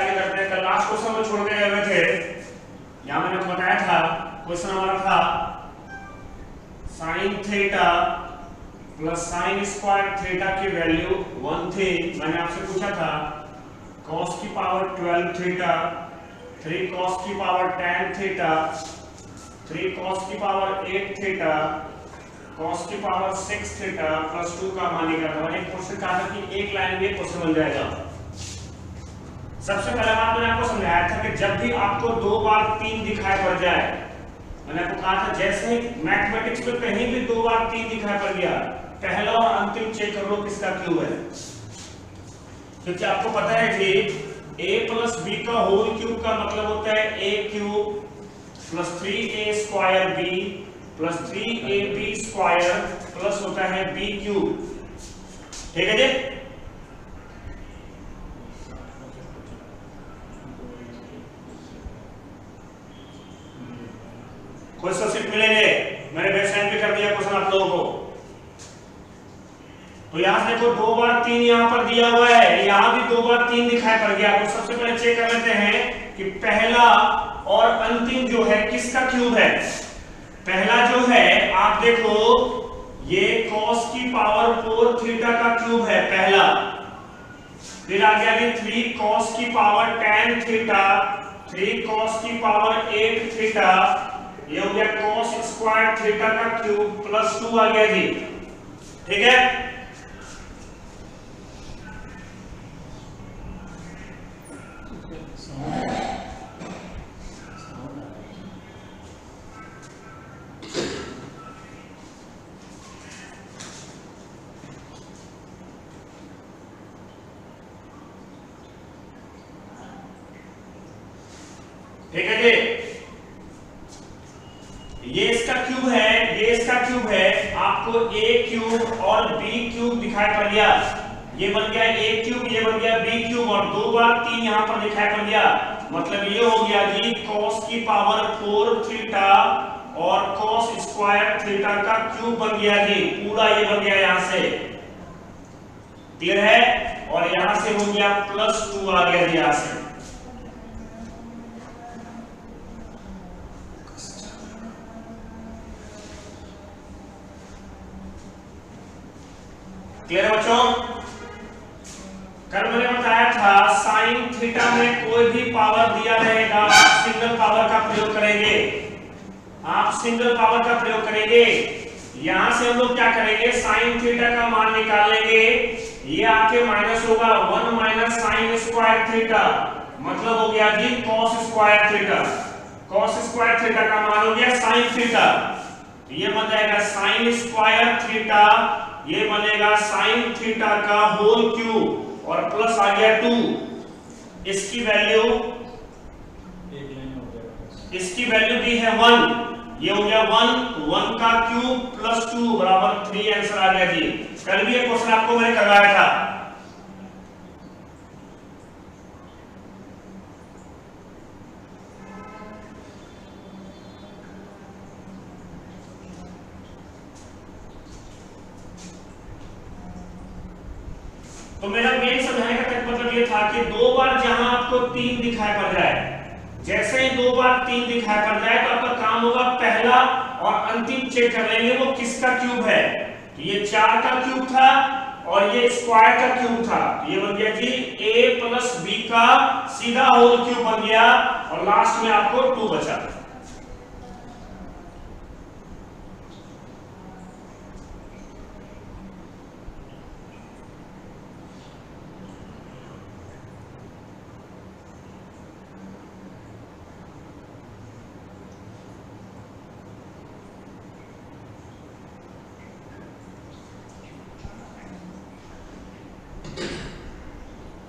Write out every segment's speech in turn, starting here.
आगे करते हैं। कल लास्ट क्वेश्चन में छोड़ के गए हुए थे, यहाँ मैंने आपको बताया था क्वेश्चन हमारा था sign theta plus sign square theta की वैल्यू 1 थी। मैंने आपसे पूछा था cos की पावर 12 थीटा, 3 cos की पावर 10 थीटा, 3 cos की पावर 8 थीटा, cos की पावर 6 थीटा प्लस 2 का मान निकाला था। मैंने एक क्वेश्चन कहा था कि एक लाइन में क्वेश्चन बन जाएगा। सबसे पहला बात मैंने आपको समझाया था कि जब भी आपको 2 बार 3 दिखाई पड़ जाए, मैंने आपको कहा था जैसे मैथमेटिक्स में कहीं भी 2 बार 3 दिखाई पड़ गया, पहला और अंतिम चेक कर लो किसका क्यूब है। क्योंकि आपको पता है कि a प्लस b का होल क्यूब का मतलब होता है a cube plus 3a square b plus 3ab square plus होता है b क्यूब। ठीक है जी। क्वेश्चन सीट मिलेंगे, मैंने वेबसाइट पे कर दिया क्वेश्चन आप लोगों को। तो यहां से देखो 2 बार 3 यहां पर दिया हुआ है, यहां भी 2 बार 3 दिखाई पड़ गया। तो सबसे पहले चेक कर लेते हैं कि पहला और अंतिम जो है किसका क्यूब है। पहला जो है आप देखो ये cos की पावर 4 थीटा का क्यूब है पहला। फिर आ गया 3 cos की पावर 10 थीटा, 3 cos की पावर 8 थीटा, ये हो गया cos स्क्वायर थीटा का क्यूब प्लस 2 आ गया जी। ठीक है। ठीक है जी। ये इसका क्यूब है, ये इसका क्यूब है। आपको a क्यूब और b क्यूब दिखाई पड़ गया। ये बन गया a क्यूब, ये बन गया b क्यूब और 2 बार 3 यहां पर दिखाई पड़ गया। मतलब ये हो गया जी cos की पावर 4 थीटा और cos स्क्वायर थीटा का क्यूब बन गया जी। पूरा ये बन गया यहां से। क्लियर है। और यहां से हो गया प्लस 2 आ गया जी यहां से। क्लियर है बच्चों। कल मैंने बताया था साइन थीटा में कोई भी पावर दिया रहेगा, आप सिंगल पावर का प्रयोग करेंगे। आप सिंगल पावर का प्रयोग करेंगे। यहां से हम लोग क्या करेंगे, साइन थीटा का मान निकाल लेंगे। ये आके माइनस होगा 1 माइनस साइन स्क्वायर थीटा, मतलब हो गया जी cos square theta. cos square theta का मान हो गया साइन थीटा। ये बन जाएगा साइन स्क्वायर थीटा, ये बनेगा साइन थीटा का होल क्यूब और प्लस आ गया 2। इसकी वैल्यू दी है 1, ये हो गया 1 का क्यूब प्लस 2 बराबर 3 आंसर आ गया जी। कल भी एक क्वेश्चन आपको मैंने करवाया था। तो मेरा मेन समझाने का मतलब ये था कि 2 बार जहां आपको 3 दिखाई पड़ जाए, जैसे ही 2 बार 3 दिखाई पड़ जाए तो आपका काम होगा पहला और अंतिम चेक कर लेंगे वो किसका क्यूब है। तो ये 4 का क्यूब था और ये स्क्वायर का क्यूब था। ये बन गया जी a प्लस b का सीधा होल क्यूब बन गया और लास्ट में आपको 2 बचा।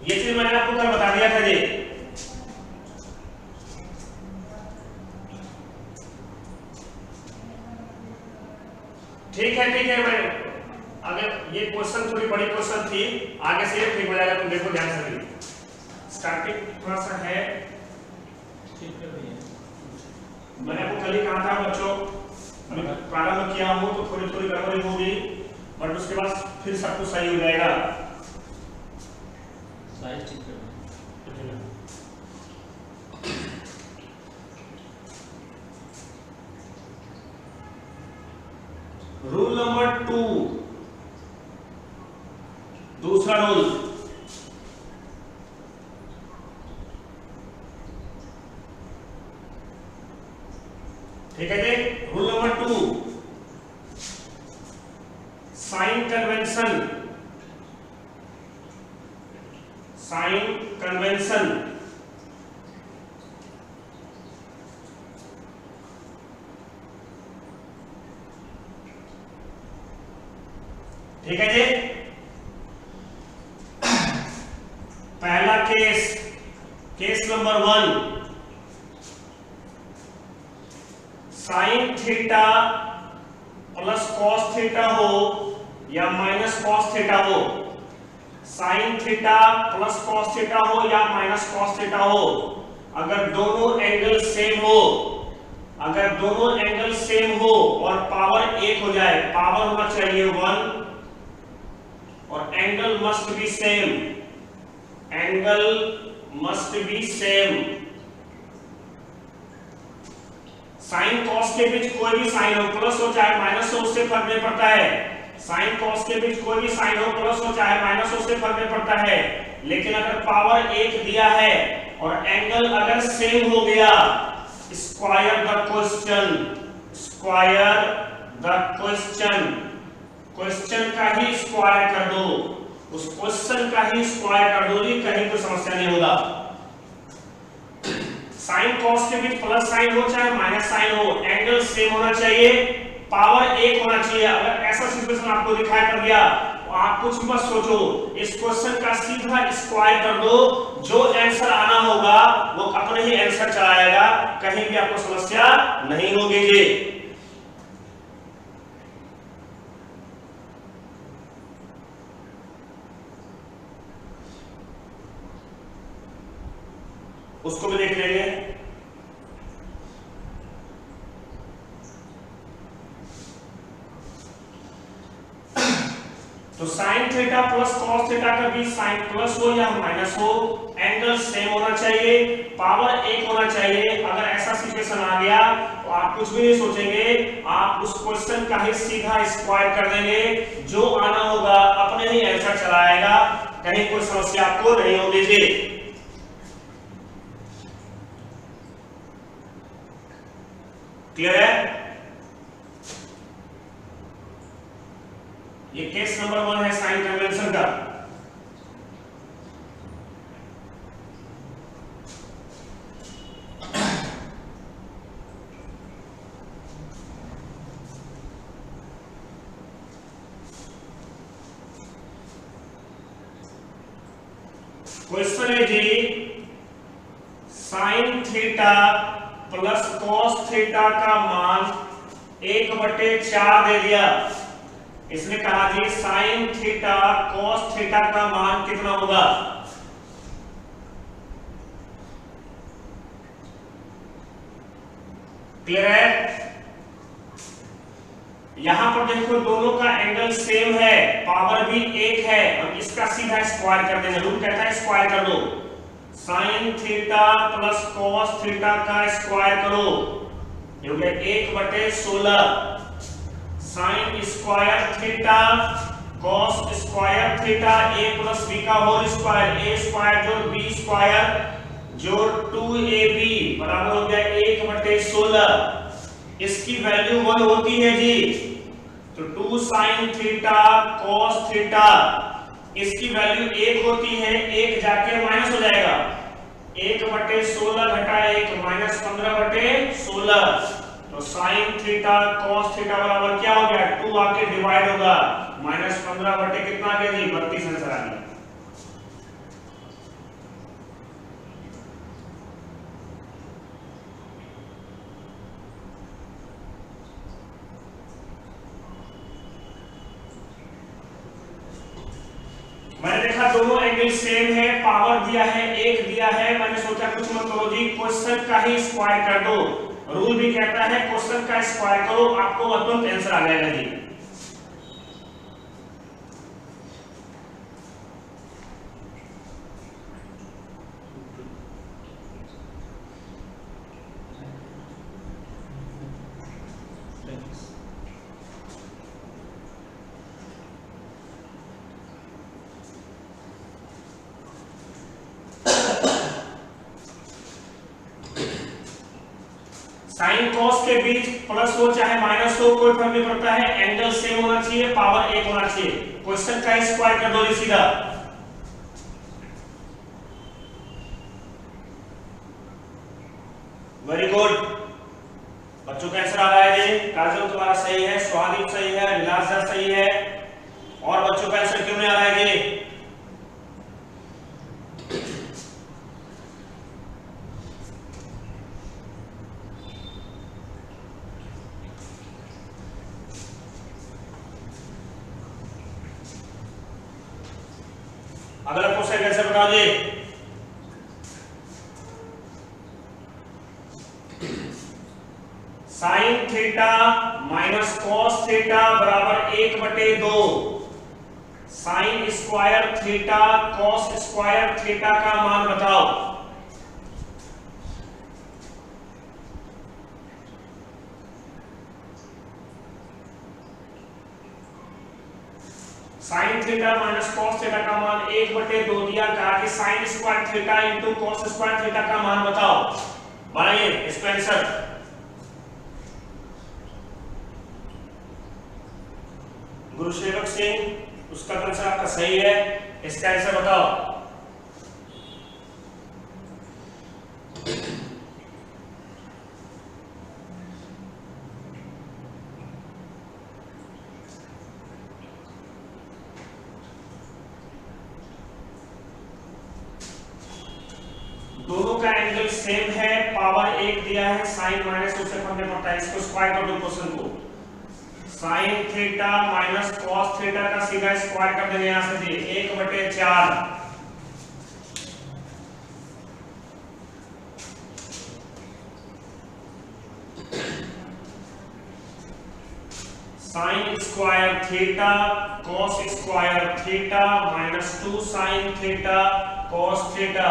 ये चीज मैंने आपको कल बता दिया था जी। ठीक है मैं अगर ये क्वेश्चन थोड़ी बड़ी क्वेश्चन थी, आगे से ये ठीक हो जाएगा। तुम देखो ध्यान से, स्टार्टिंग थोड़ा सा है ठीक कर दिया। मैंने आपको कल ही कहा था बच्चों, अभी प्रारंभ किया हूं तो थोड़ी थोड़ी गड़बड़ी होगी, बट उसके बाद फिर सब कुछ सही हो जाएगा। साइज ठीक कर ठीक है जी। Rule number 2, sign convention. Sign convention ठीक है जी। पहला case, case number 1, sine theta plus cos theta हो या माइनस कॉस थीटा हो, sine theta plus cos theta हो या माइनस कॉस थीटा हो, अगर दोनों एंगल सेम हो, अगर दोनों एंगल सेम हो और पावर एक हो जाए, पावर होना चाहिए 1 और angle must be same, angle must be same. Sine cos के बीच कोई भी साइन हो, प्लस हो चाहे माइनस हो, उससे फर्क नहीं पड़ता है। साइन कॉस के बीच कोई भी साइन हो, प्लस हो चाहे माइनस हो, उससे फर्क नहीं पड़ता है। लेकिन अगर पावर एक दिया है और एंगल अगर सेम हो गया, square the question, square the question, question का ही स्क्वायर कर दो, उस क्वेश्चन का ही स्क्वायर कर दो, कहीं कोई समस्या नहीं होगा। साइन कॉस के बीच प्लस साइन हो चाहे माइनस साइन हो, एंगल सेम होना चाहिए, पावर एक होना चाहिए। अगर ऐसा सिचुएशन आपको दिखाई पड़ गया तो आप कुछ मत सोचो, इस क्वेश्चन का सीधा स्क्वायर कर दो, जो आंसर आना होगा वो अपने ही आंसर चलाएगा, कहीं भी आपको समस्या नहीं होगी जी। उसको भी देख लेंगे। तो sine theta plus cos theta का भी साइन प्लस हो या माइनस हो, एंगल सेम होना चाहिए, पावर एक होना चाहिए। अगर ऐसा सिचुएशन आ गया तो आप कुछ भी नहीं सोचेंगे, आप उस क्वेश्चन का ही सीधा स्क्वायर कर देंगे, जो आना होगा अपने ही आंसर चलाएगा, कहीं कोई समस्या आपको नहीं होगी जी। क्लियर है? ये केस नंबर 1 है साइन कन्वेंशन का। क्वेश्चन है जी, sine theta plus cos theta का मान 1/4 दे दिया। इसने कहा जी साइन थीटा कॉस थीटा का मान कितना होगा। क्लियर है? यहां पर देखो दोनों का एंगल सेम है, पावर भी एक है, और इसका सीधा स्क्वायर कर देंगे। रूल कहता है स्क्वायर कर दो, sign theta plus cos theta का स्क्वायर करो, ये हो गया 1/16। Sign square theta cos square theta a plus b का होल स्क्वायर, a स्क्वायर जोड़ b स्क्वायर जोड़ 2ab बराबर हो गया 1/16। इसकी वैल्यू 1 होती है जी, तो 2 साइन थीटा कॉस थीटा, इसकी वैल्यू 1 होती है, 1 जाके माइनस हो जाएगा, 1/16 घटा 1 माइनस 15/16। तो साइन थीटा कॉस थीटा बराबर क्या हो गया, 2 आके डिवाइड होगा, माइनस 15 बटे कितना आ गया जी 32 आंसर आ गया। मैंने देखा दोनों एंगल सेम है, पावर दिया है, एक दिया है, मैंने सोचा कुछ मत करो जी, क्वेश्चन का ही स्क्वायर कर दो। रूल भी कहता है क्वेश्चन का स्क्वायर करो, आपको तुरंत आंसर आ जाएगा जी। साइन कॉस के बीच प्लस हो चाहे माइनस हो कोई फर्क नहीं पड़ता है, एंगल सेम होना चाहिए, पावर एक होना चाहिए। क्वेश्चन का स्क्वायर कर दो सीधा। वेरी गुड, बच्चों का आंसर आ रहा है जी। काजल तुम्हारा सही है, स्वादीप सही है, विलासर सही है, और बच्चों का आंसर क्यों नहीं आ रहा है जी? अगला क्वेश्चन कैसे बताओ जी? Sine theta minus cos theta बराबर 1/2। Sine square theta cos square theta का मान बताओ। Sine theta minus cos theta का मान 1/2 दिया, कहा कि sine square theta into cos square theta का मान बताओ। बनाइए इसका आंसर। गुरुसेवक सिंह, उसका आंसर आपका सही है, इसका आंसर बताओ। दोनों का एंगल सेम है, पावर एक दिया है, साइन माइनस उससे फर्क नहीं पड़ता है। इसको स्क्वायर कर दो क्वेश्चन को। Sign theta minus cos theta का सीधा स्क्वायर कर देंगे यहां से जी, 1/4। Sign square theta cos square theta minus 2 sign theta cos theta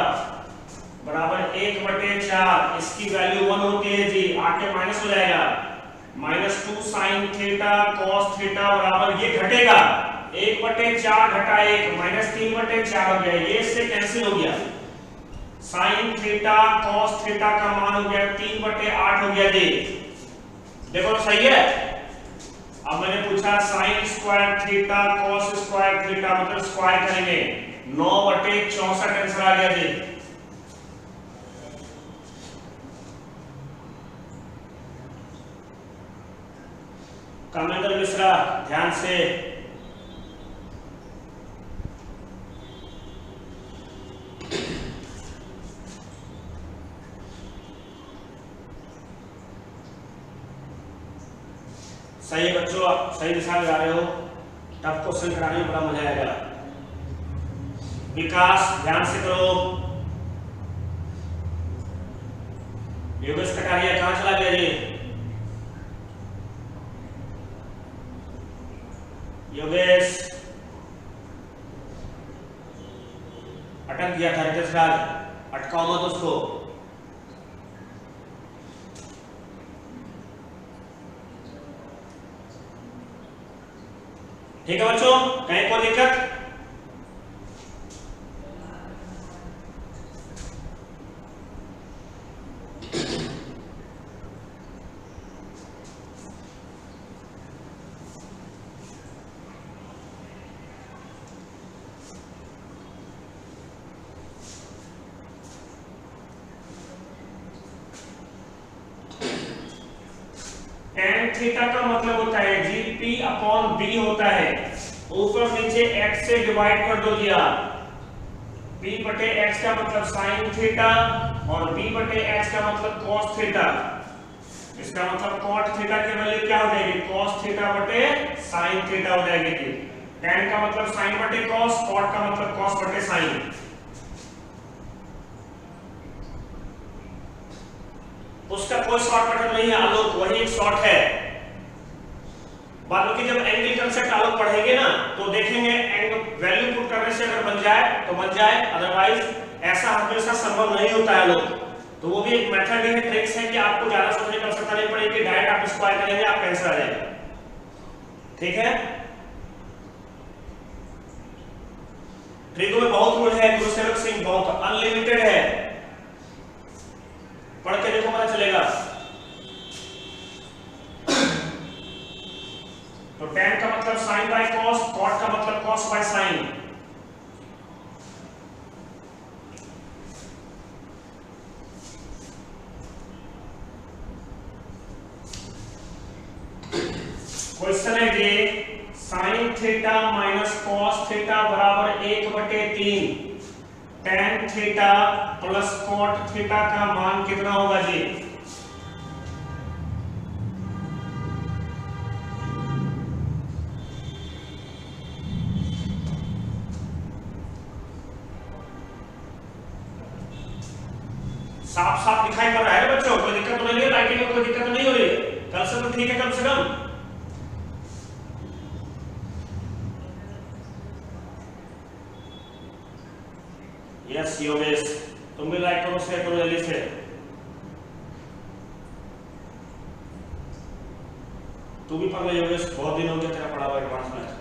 बराबर 1/4। इसकी वैल्यू 1 होती है जी, आके माइनस हो जाएगा। -2 साइन थीटा कॉस थीटा बराबर, ये घटेगा 1/4 घटा 1 -3/4 हो गया, ये इससे कैंसिल हो गया। साइन थीटा कॉस थीटा का मान हो गया 3/8 हो गया जी। देखो सही है। अब मैंने पूछा sign square theta cos square theta मतलब स्क्वायर करेंगे, 9/64 आंसर आ गया जी। कामेंद्र मिश्रा ध्यान से। सही बच्चों, आप सही दिशा में जा रहे हो। टफ क्वेश्चन कराने में बड़ा मजा आएगा। विकास ध्यान से करो। योगेश कटारिया कहां चला गया जी? योगेश अटक गया था, रितेश राज अटकाओ मत उसको। ठीक है बच्चों, कहीं कोई दिक्कत? थीटा का मतलब होता है जी P/B होता है, ऊपर नीचे x से डिवाइड कर दो दिया। P/x का मतलब साइन थीटा और B/x का मतलब cos थीटा। इसका मतलब cot थीटा की वैल्यू क्या हो जाएगी? cos थीटा बटे sin थीटा हो जाएगी जी। tan का मतलब sin बटे cos, cot का मतलब cos बटे sin। उसका कोई शॉर्टकट नहीं है आलोक, वही एक शॉर्ट है। बाद में जब एंगल कंसेप्ट आलोक पढ़ेंगे ना तो देखेंगे एंगल वैल्यू पुट करने से अगर बन जाए तो बन जाए, अदरवाइज ऐसा हमेशा संभव नहीं होता है आलोक। तो वो भी एक मेथड है, ट्रिक्स है कि आपको ज्यादा सोचने की आवश्यकता नहीं पड़ेगी, डायरेक्ट आप स्क्वायर करेंगे आप आंसर आ जाएगा। ठीक है, ट्रिको में बहुत रूल है, गुरुसेवक सिंह बहुत अनलिमिटेड है, पढ़ के देखो पता चलेगा। थीटा माइनस कॉस थीटा बराबर 1/3 tan theta plus cot theta का मान कितना होगा जी? साफ साफ दिखाई पड़ रहा है बच्चों? कोई दिक्कत तो नहीं है? लाइटिंग में कोई दिक्कत तो नहीं हो रही? कल से तो ठीक है कम से कम। यस योगेश, तुम भी लाइक करो, शेयर करो जल्दी से। तू भी पढ़ ले योगेश, बहुत दिन हो गया तेरा पढ़ा हुआ एडवांस मैथ।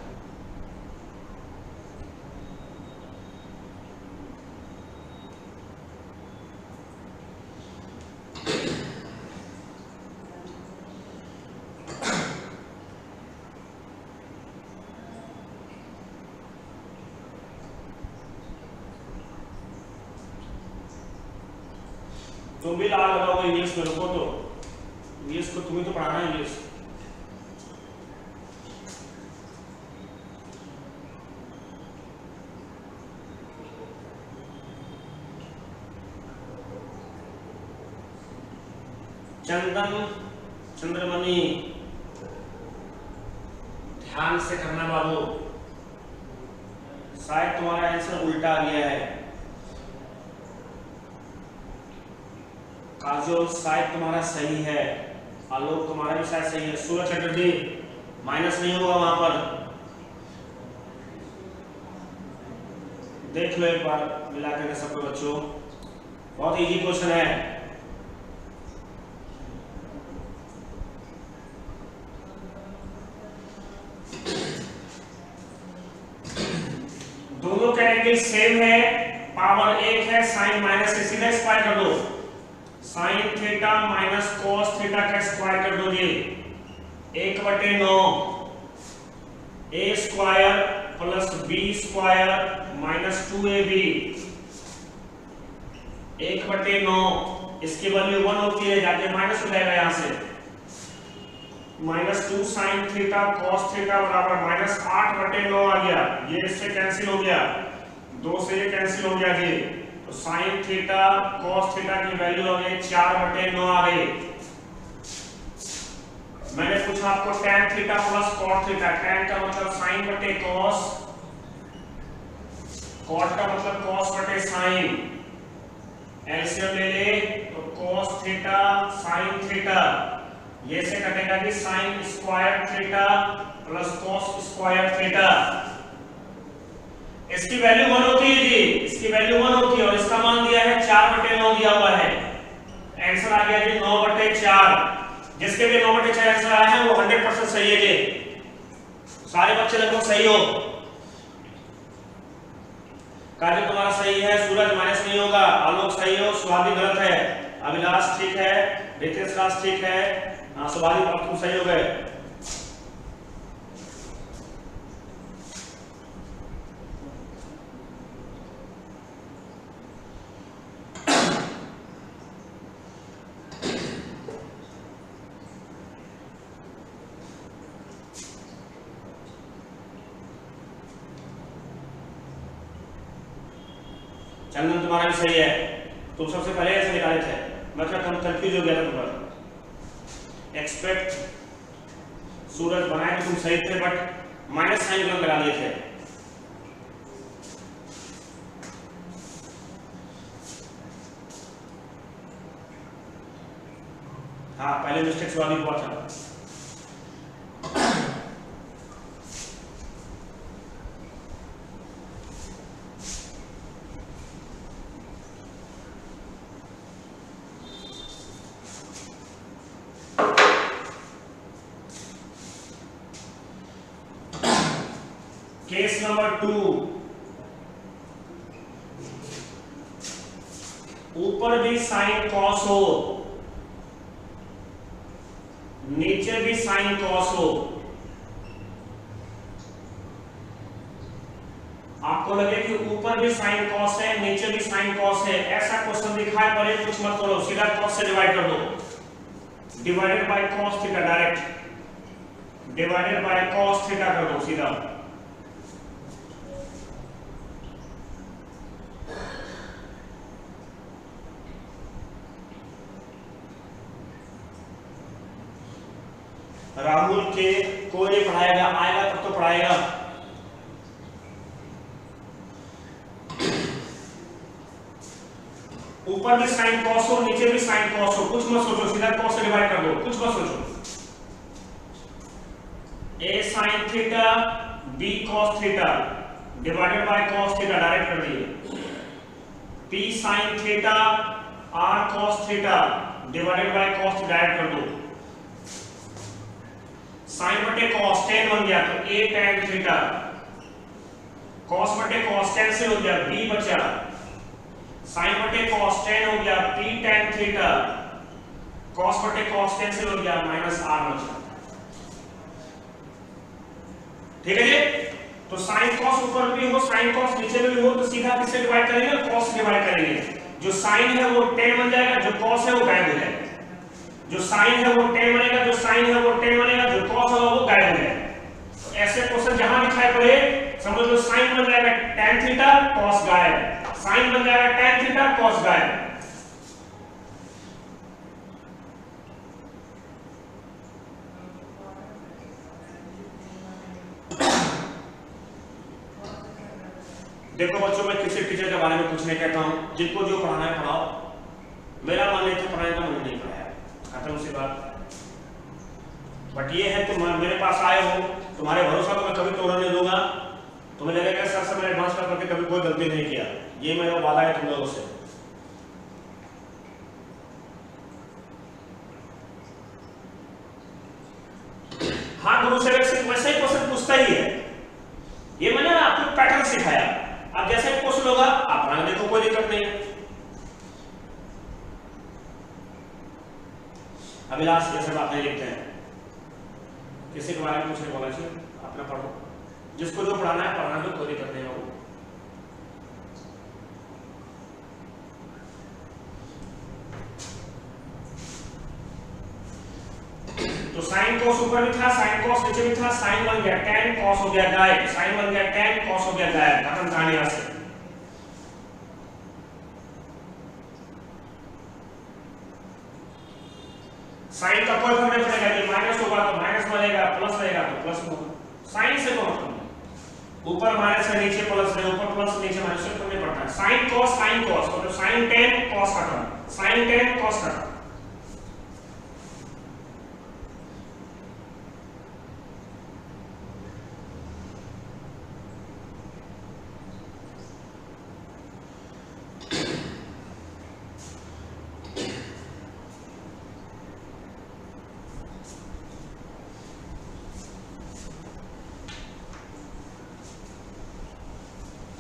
तुम भी लाल लगाओ इंग्लिश में, रुको तो, इंग्लिश को तुम्हें तो पढ़ाना है इंग्लिश। चंदन चंद्रमणि, ध्यान से करना बाबू, शायद तुम्हारा आंसर उल्टा आ गया है। काजोल शायद तुम्हारा सही है, आलोक तुम्हारा भी शायद सही है, सूरज चटर्जी माइनस नहीं होगा वहां पर, देख लो एक बार मिला करके सबको बच्चों, बहुत इजी क्वेश्चन है। दोनों का एंगल सेम है, पावर 1 है, साइन माइनस से सीधा स्क्वायर कर दो, sign theta minus cos theta का स्क्वायर कर दो जी, 1/9 a square plus b square minus 2ab, 1/9, इसकी वैल्यू 1 होती है, जाके माइनस हो जाएगा यहाँ से, -2 साइन थीटा कॉस थीटा बराबर -8/9 आ गया, ये इससे कैंसिल हो गया, 2 से ये कैंसिल हो गया जी, तो साइन थीटा कॉस थीटा की वैल्यू आ गई 4/9 आ गई। मैंने पूछा आपको tan theta plus cot theta, tan का मतलब साइन बटे कॉस, cot का मतलब कॉस बटे साइन, एलसीएम ले ले तो cos थीटा साइन थीटा, ये से कटेगा कि sine square theta plus cos square theta, इसकी वैल्यू 1 होती है जी, इसकी वैल्यू 1 होती है और इसका मान दिया है 4/9 दिया हुआ है, आंसर आ गया जी 9/4, जिसके भी 9/4 आंसर आया है वो 100% सही है जी, सारे बच्चे लगभग सही हो। कार्य तुम्हारा सही है, सूरज माइनस नहीं होगा, आलोक सही हो, सुभाषी गलत है, अभिलाष ठीक है, रितेश राज ठीक है, सुभाषी अब तुम सही हो गए। चंदन तुम्हारा भी सही है, तुम सबसे पहले ऐसे निकाले थे, मतलब हम कंफ्यूज हो गया था तुम्हारा। एक्सपेक्ट सूरज बनाए तो तुम सही थे बट माइनस साइन गलत लगा दिए थे। हाँ पहले मिस्टेक्स वाली हुआ था। केस नंबर 2, ऊपर भी साइन कॉस हो, नीचे भी साइन कॉस हो, आपको लगे कि ऊपर भी साइन कॉस है नीचे भी साइन कॉस है, ऐसा क्वेश्चन दिखाई पड़े कुछ मत करो, सीधा कॉस से डिवाइड कर दो, divided by cos theta, direct divided by cos theta कर दो सीधा, राहुल के कोई नहीं पढ़ाएगा, आएगा तब तो पढ़ाएगा। ऊपर भी साइन कॉस हो, नीचे भी साइन कॉस हो, कुछ मत सोचो, सीधा कॉस से डिवाइड कर दो, कुछ मत सोचो। A sine theta B cos theta divided by cos theta, direct कर दिए। P sine theta R cos theta divided by cos, direct कर दो। साइन बटे कॉस टेन बन गया तो ए टेन थीटा, कॉस बटे कॉस टेन से हो गया बी बचा, साइन बटे कॉस टेन हो गया पी टेन थीटा, कॉस बटे कॉस टेन से हो गया माइनस आर बचा। ठीक है जी। तो साइन कॉस ऊपर भी हो, साइन कॉस नीचे भी हो, तो सीधा किससे डिवाइड करेंगे? कॉस से डिवाइड करेंगे। जो साइन है वो टेन बन जाएगा, जो कॉस है वो गायब हो जाएगा। जो साइन है वो टेन बनेगा, जो साइन है वो टेन बनेगा, जो कॉस होगा वो गायब हो जाएगा। तो ऐसे क्वेश्चन जहां दिखाई पड़े समझ लो साइन बन जाएगा टेन थीटा कॉस गायब, साइन बन जाएगा टेन थीटा कॉस गायब। देखो बच्चों, मैं किसी टीचर के बारे में कुछ नहीं कहता हूं, जिनको जो पढ़ाना है पढ़ाओ, मेरा मन नहीं था पढ़ाने का, मुझे नहीं पढ़ाया, खत्म सी बात। बट ये है तुम मेरे पास आए हो, तुम्हारे भरोसा को मैं कभी तोड़ने नहीं दूंगा। तुम्हें लगेगा सर से मैंने एडवांस करके कभी कोई गलती नहीं किया, ये मेरा वादा है तुम लोगों से। हाँ, गुरु सेवक से वैसे ही क्वेश्चन पूछता ही है, ये मैंने आपको पैटर्न सिखाया। अब जैसे क्वेश्चन होगा आप बना देखो, कोई दिक्कत नहीं है। अभिलाष जैसे बात नहीं लिखते हैं, किसी के बारे में कुछ नहीं बोलना चाहिए, अपना पढ़ो, जिसको जो पढ़ाना है पढ़ाना दो, कोई दिक्कत नहीं होगी। तो साइन कॉस ऊपर भी था, साइन कॉस नीचे भी था, साइन बन गया टेन, कॉस हो गया गायब, साइन बन गया टेन, कॉस हो गया गायब, खत्म कहानी यहां से। साइन का कोई फर्क नहीं पड़ेगा, ये माइनस होगा तो माइनस बनेगा, प्लस रहेगा तो प्लस होगा, साइन से कोई मतलब नहीं। ऊपर माइनस है नीचे प्लस है, ऊपर प्लस नीचे माइनस से कोई नहीं पड़ता है। साइन कॉस मतलब साइन टेन कॉस खत्म, साइन टेन कॉस खत्म।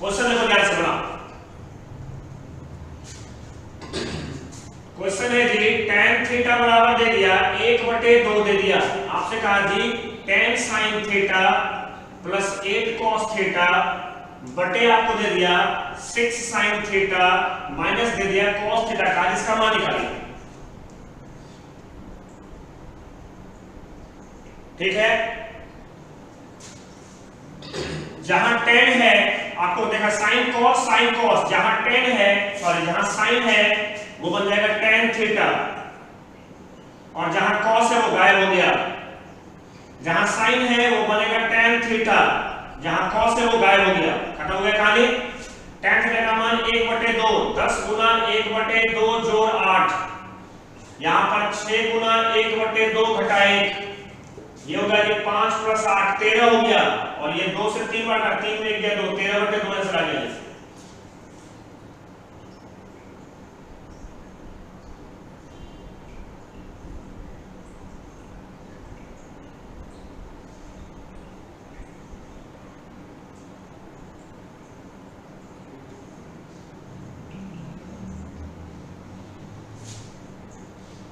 क्वेश्चन देखो ध्यान से बना। क्वेश्चन है जी tan थीटा बराबर दे दिया 1/2 दे दिया। आपसे कहा जी tan sin theta plus 8 cos theta बटे आपको दे दिया 6 sin थीटा माइनस दे दिया cos थीटा का, जिसका मान निकालिए। ठीक है, जहां tan है आपको देखा साइन कॉस, जहां tan है सॉरी जहां साइन है वो बन जाएगा tan थीटा, और जहां cos है वो गायब हो गया। जहां साइन है वो बनेगा tan थीटा, जहां cos है वो गायब हो गया, खत्म हो गया कहानी। tan थीटा का मान 1/2, 10 गुना 1/2 जोड़ 8, यहां पर 6 गुना 1/2 घटा 1, ये होगा ये 5 + 8 13 हो गया, और ये 2 से 3 बार का 3 में 1 गया 2, 13/2 आंसर आ गया।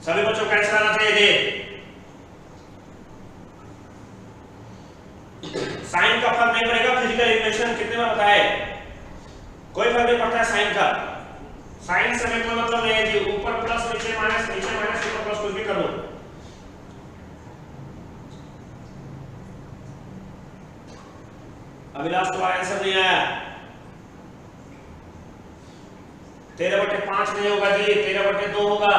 सभी बच्चों को कैसे आना चाहिए? साइन का फर्क नहीं पड़ेगा, फिजिकल इक्वेशन कितने बार बताए, कोई फर्क नहीं पड़ता है साइन का। साइन से कोई मतलब नहीं है जी, ऊपर प्लस नीचे माइनस, ऊपर प्लस, कुछ भी कर लो। अभिलाष तुम्हारा आंसर नहीं आया, 13/5 नहीं होगा जी, 13/2 होगा।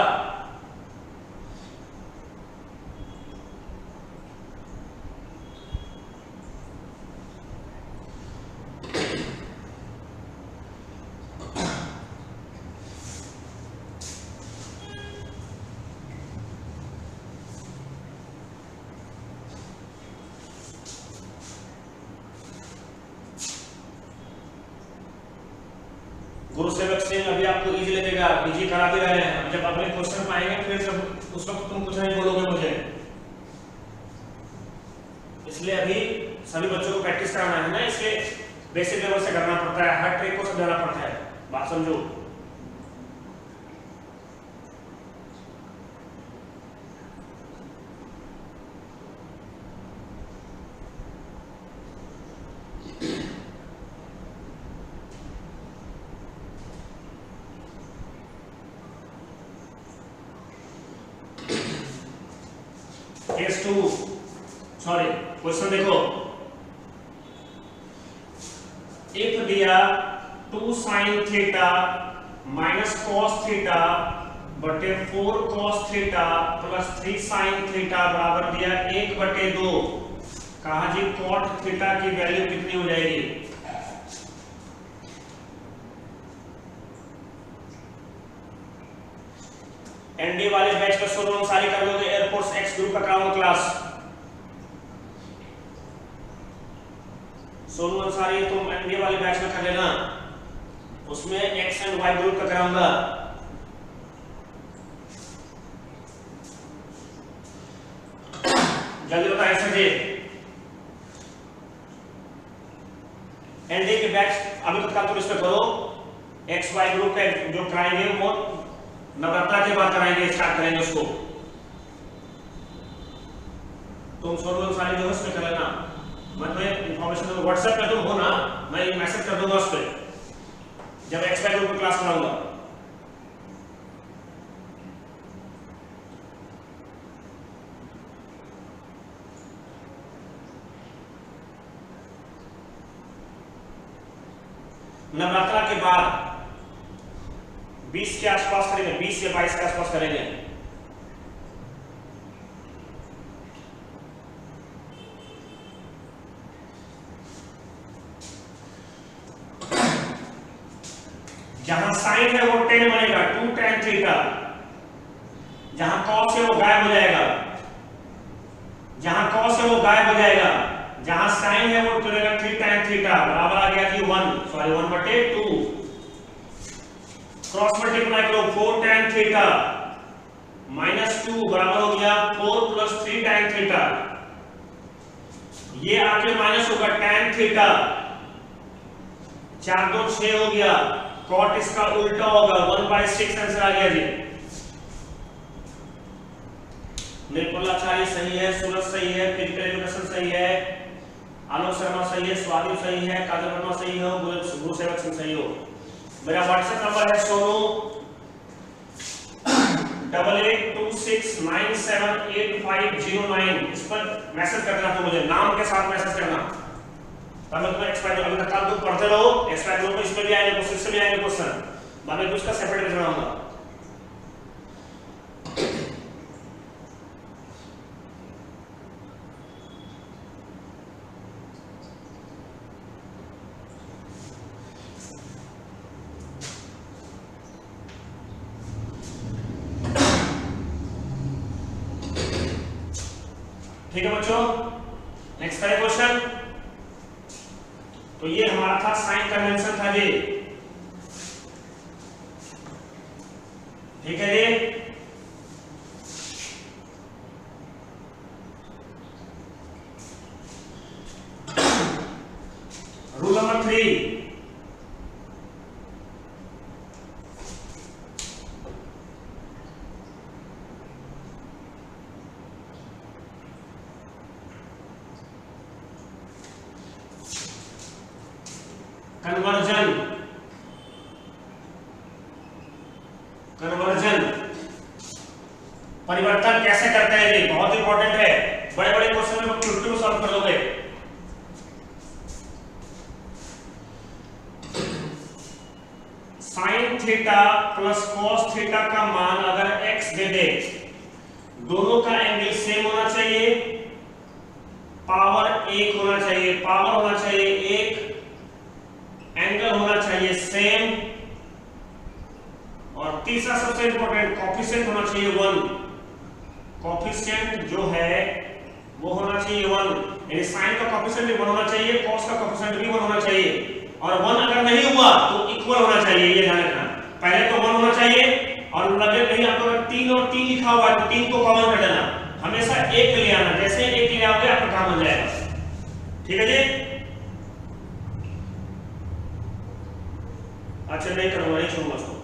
गुरुसेवक सिंह अभी आपको इजी लगेगा, इजी करा भी रहे हैं, जब अगले क्वेश्चन पाएंगे फिर जब उस वक्त तुम कुछ नहीं बोलोगे मुझे, इसलिए अभी सभी बच्चों को प्रैक्टिस कराना है ना, इसलिए बेसिक लेवल से करना पड़ता है, हर ट्रिक को समझाना पड़ता है, बात समझो। केस 2 सॉरी क्वेश्चन देखो, इफ दिया 2 sin theta minus cos theta बटे 4 cos theta plus 3 sin theta बराबर दिया 1/2, कहा जी cot थीटा की वैल्यू कितनी हो जाएगी? एनडी वाले बैच का सोनू अंसारी कर लोगे, एयरफोर्स एक्स ग्रुप का कराऊंगा क्लास, सोनू अंसारी तुम एनडी वाले बैच में कर लेना, उसमें एक्स एंड वाई ग्रुप का कराऊंगा। जल्दी बताएं सर जी, एनडी के बैच अभी तक तुम इसमें करो, एक्स वाई ग्रुप का जो कराएंगे वो नवरात्रा के बाद कराएंगे, स्टार्ट करेंगे उसको, तुम सोनू अंसारी जो है उसमें कर लेना, मैं तुम्हें इंफॉर्मेशन व्हाट्सएप पे तुम हो ना, मैं मैसेज कर दूंगा उस पर जब एक्स वाई ग्रुप की क्लास कराऊंगा। नवरात्रा के बाद 20 के आसपास करेंगे, 20 से 22 के आसपास करेंगे। जहां साइन है वो 10 बनेगा, 2 tan थीटा, जहां cos है वो गायब हो जाएगा, जहां cos है वो गायब हो जाएगा, जहां साइन है वो चलेगा 3 tan थीटा बराबर आ गया जी 1/2, क्रॉस मल्टीप्लाई करो, 4 tan थीटा माइनस 2 बराबर हो गया 4 प्लस 3 tan थीटा, ये आके माइनस होगा tan थीटा, 4 2 6 हो गया, कॉट इसका उल्टा होगा 1/6 आंसर आ गया जी। निर्मलाचार्य सही है, सूरज सही है, फिजिकल एजुकेशन सही है, आलोक शर्मा सही है, स्वाति सही है, काजल वर्मा सही हो, गुरुसेवक सिंह सही हो। मेरा व्हाट्सएप नंबर है सोनू 8826978509, इस पर मैसेज करना, तो मुझे नाम के साथ मैसेज करना, तब मैं तुम्हें एक्सपायर अभी तक तुम पढ़ते रहो, एक्सपायर ग्रुप में इसमें भी आएंगे क्वेश्चन, इसमें भी आएंगे क्वेश्चन, बाद में उसका सेपरेट में बनाऊंगा। ठीक है बच्चों, नेक्स्ट है क्वेश्चन। तो ये हमारा था साइन कन्वेंशन था जी, ठीक है जी। रूल नंबर 3, कन्वर्जन, कन्वर्जन परिवर्तन कैसे करते हैं जी, बहुत इंपॉर्टेंट है, बड़े बड़े क्वेश्चन में चुटकी में सॉल्व कर लोगे। Sign theta plus cos theta का मान अगर x दे दे, दोनों का एंगल सेम होना चाहिए, पावर 1 होना चाहिए, पावर होना चाहिए 1, एंगल होना चाहिए सेम, और तीसरा सबसे इंपॉर्टेंट कॉफिशिएंट होना चाहिए 1, कॉफिशिएंट जो है वो होना चाहिए 1, यानी साइन का कॉफिशिएंट भी 1 होना चाहिए, कॉस का कॉफिशिएंट भी 1 होना चाहिए। और 1 अगर नहीं हुआ तो इक्वल होना चाहिए, ये ध्यान रखना। पहले तो 1 होना चाहिए और लगे नहीं आपको अगर 3 और 3 लिखा हुआ है तो 3 को कॉमन कर देना, हमेशा 1 ले आना, जैसे 1 ले आओगे आपका काम हो जाएगा। ठीक है जी। अच्छा नहीं करूंगा, नहीं छोड़ूंगा उसको।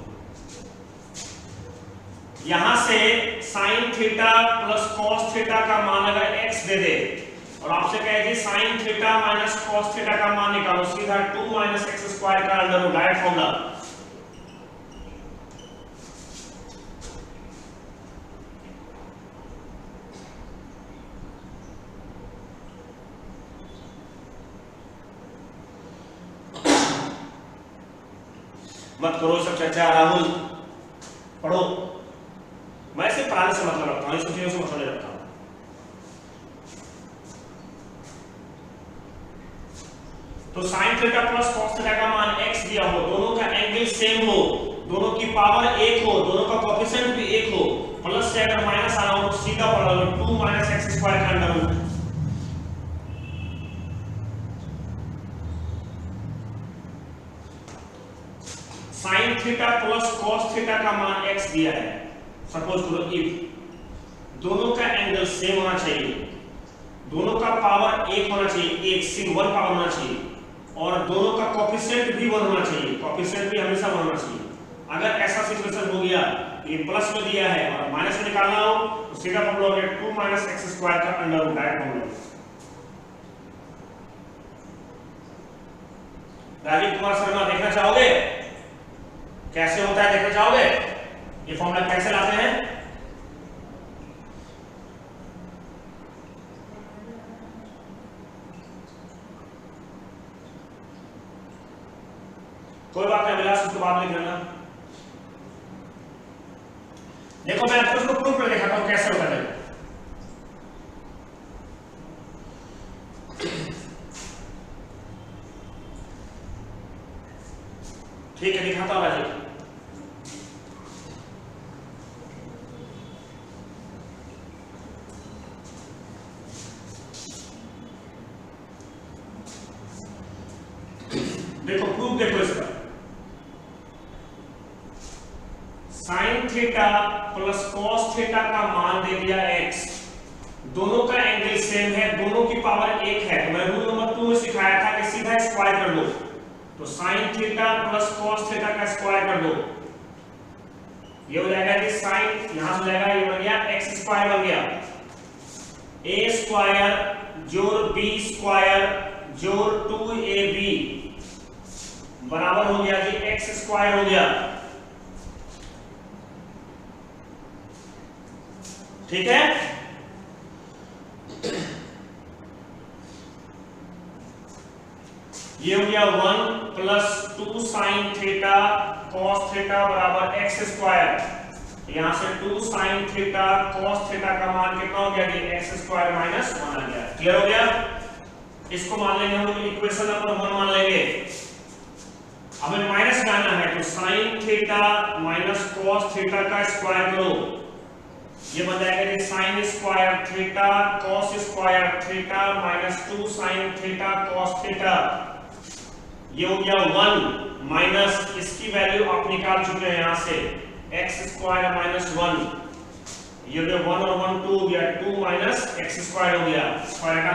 यहां से sine theta plus cos theta का मान अगर x दे दे और आपसे कहे जी sine theta minus cos theta का मान निकालो, सीधा 2 माइनस एक्स स्क्वायर का अंडर रूट, डायरेक्ट फॉर्मूला। मत करो सब चर्चा, राहुल पढ़ो। मैं सिर्फ पढ़ाने से मतलब रखता हूँ, इस चीजों से मतलब नहीं रखता हूँ। तो sine theta plus cos theta का मान x दिया हो, दोनों का एंगल सेम हो, दोनों की पावर 1 हो, दोनों का कोएफिशिएंट भी 1 हो, प्लस से अगर माइनस आना हो तो सीधा पढ़ लो 2 माइनस एक्स स्क्वायर का under root. Sine theta plus cos theta का मान x दिया है, सपोज करो इफ दोनों का एंगल सेम होना चाहिए, दोनों का पावर 1 होना चाहिए, 1 सिंगल पावर होना चाहिए, और दोनों का कोएफिशिएंट भी 1 होना चाहिए, कोएफिशिएंट भी हमेशा 1 होना चाहिए। अगर ऐसा सिचुएशन हो गया, ये प्लस में दिया है और माइनस में निकालना हो तो सीधा फॉर्मूला हो गया 2 माइनस एक्स स्क्वायर का under root, direct formula. Rajeev Kumar Sharma देखना चाहोगे कैसे होता है, देखना चाहोगे ये फॉर्मूला कैसे लाते हैं? कोई बात नहीं विलास, उसके बाद लिख लेना। देखो मैं आपको उसको प्रूफ कर दिखाता हूं कैसे होता है। ठीक है दिखाता हूं राजीव। देखो प्रूफ देखो इसका, sign theta plus cos theta का मान दे दिया x, दोनों का एंगल सेम है, दोनों की पावर 1 है, तो मैं रूल नंबर 2 में सिखाया था कि सीधा स्क्वायर कर लो, तो sine theta plus cos theta का स्क्वायर कर दो, ये हो जाएगा कि साइन यहां से हो जाएगा, ये बन गया x स्क्वायर बन गया, a स्क्वायर जोड़ b स्क्वायर जोड़ 2ab बराबर हो गया जी x स्क्वायर हो गया। ठीक है, ये हो गया 1 plus 2 sign theta cos theta बराबर एक्स स्क्वायर, यहां से 2 साइन थीटा कॉस थीटा का मान कितना हो गया जी एक्स स्क्वायर माइनस 1 आ गया। क्लियर हो गया? इसको मान लेंगे हम लोग इक्वेशन नंबर 1 मान लेंगे। हमें माइनस लाना है तो sine theta minus cos theta का स्क्वायर करो, ये बन जाएगा कि sine square theta cos square theta minus 2 sign theta cos theta, ये हो गया 1 माइनस इसकी वैल्यू आप निकाल चुके हैं यहां से एक्स स्क्वायर माइनस 1, ये हो गया 1 और 1 2 हो गया 2 माइनस एक्स स्क्वायर हो गया, स्क्वायर का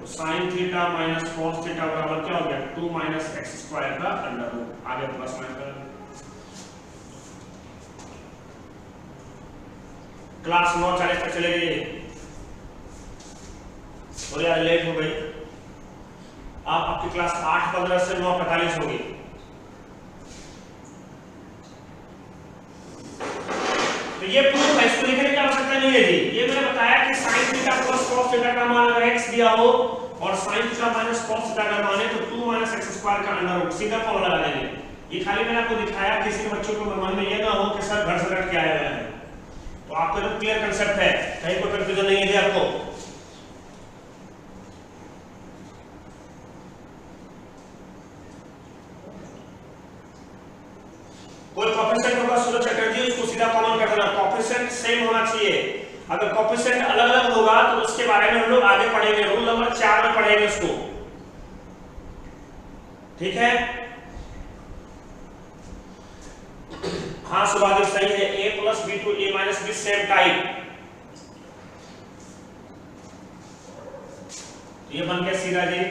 तो sine theta minus cos theta बराबर क्या हो गया 2 माइनस एक्स स्क्वायर का अंडर रूट, आगे प्लस माइनस कर। क्लास 9:40 तक चलेगी, थोड़ी आज लेट हो गई, आप आपकी क्लास 8:15 से 9:45 होगी। तो ये प्रूफ है, इसको लिखने की आवश्यकता नहीं है जी, ये मैंने बताया कि sign theta plus cos theta का मान अगर x दिया हो और sign theta minus cos theta का मान है तो 2 माइनस एक्स स्क्वायर का अंडर रूट, सीधा फॉर्मूला लगा देंगे। ये खाली मैंने आपको दिखाया, किसी बच्चों को मन में ये ना हो कि सर घर से रट के आया हुआ है, तो आपको तो क्लियर कंसेप्ट है, कहीं कोई कंफ्यूजन नहीं है आपको। कोई कोएफिशिएंट होगा सूरज चटर्जी, उसको सीधा कॉमन कर देना, कोएफिशिएंट सेम होना चाहिए, अगर कोएफिशिएंट अलग अलग होगा तो उसके बारे में हम लोग आगे पढ़ेंगे, रूल नंबर 4 में पढ़ेंगे उसको। ठीक है, हाँ सुभादीप सही है। a plus B two A minus B same type, ये बन गया सीधा जी।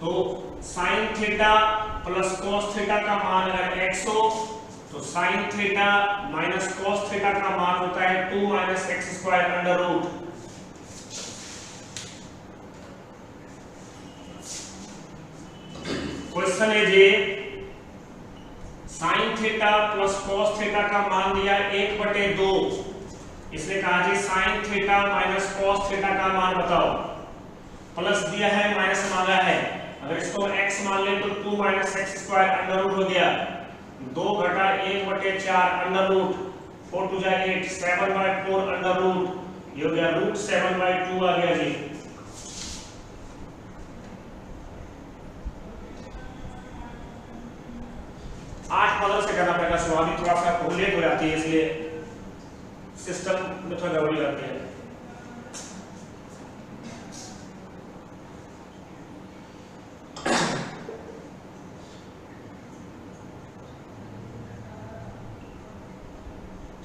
तो sine theta plus cos theta का मान अगर x हो तो sine theta minus cos theta का मान होता है 2 minus x square under root. Question है जी, sine theta plus cos theta का मान दिया 1/2, इसने कहा जी sine theta minus cos theta का मान बताओ। प्लस दिया है माइनस मांगा है, अगर इसको x मान ले तो 2 minus x square under root हो गया, 2 घटा 1/4 अंडर रूट, 4 टू जा 8, 7/4 अंडर रूट, ये हो गया रूट 7/2 आ गया जी। आठ मदद से करना पड़ेगा, स्वाभाविक थोड़ा सा लेट हो जाती है, इसलिए सिस्टम में थोड़ा गड़बड़ी करती है।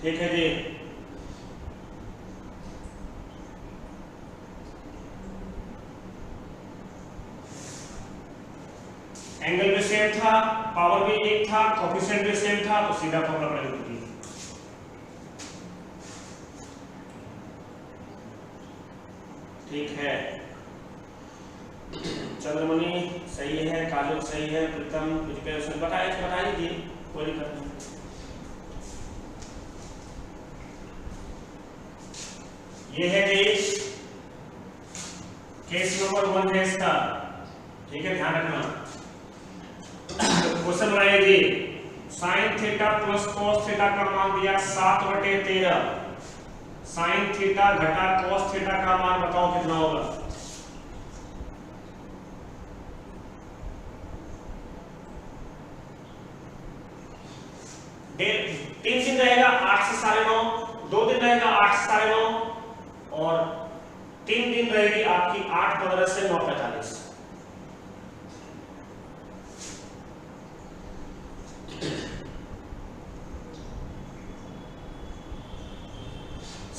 ठीक है जी, एंगल भी सेम था, पावर भी एक था, कोफिशिएंट भी सेम था, तो सीधा फॉर्मूला प्रयोग होगी। ठीक है, चंद्रमणि सही है, काजल सही है, प्रीतम बता दीजिए, कोई दिक्कत नहीं। ये है जी केस नंबर 1 है इसका, ठीक है, ध्यान रखना। क्वेश्चन बनाइए जी, sine theta plus cos theta का मान दिया 7/13, साइन थीटा घटा कॉस थीटा का मान बताओ कितना होगा। तीन दिन रहेगा 8 से 9:30, 2 दिन रहेगा 8 से 9:30, और 3 दिन रहेगी आपकी 8:15 से 9:45।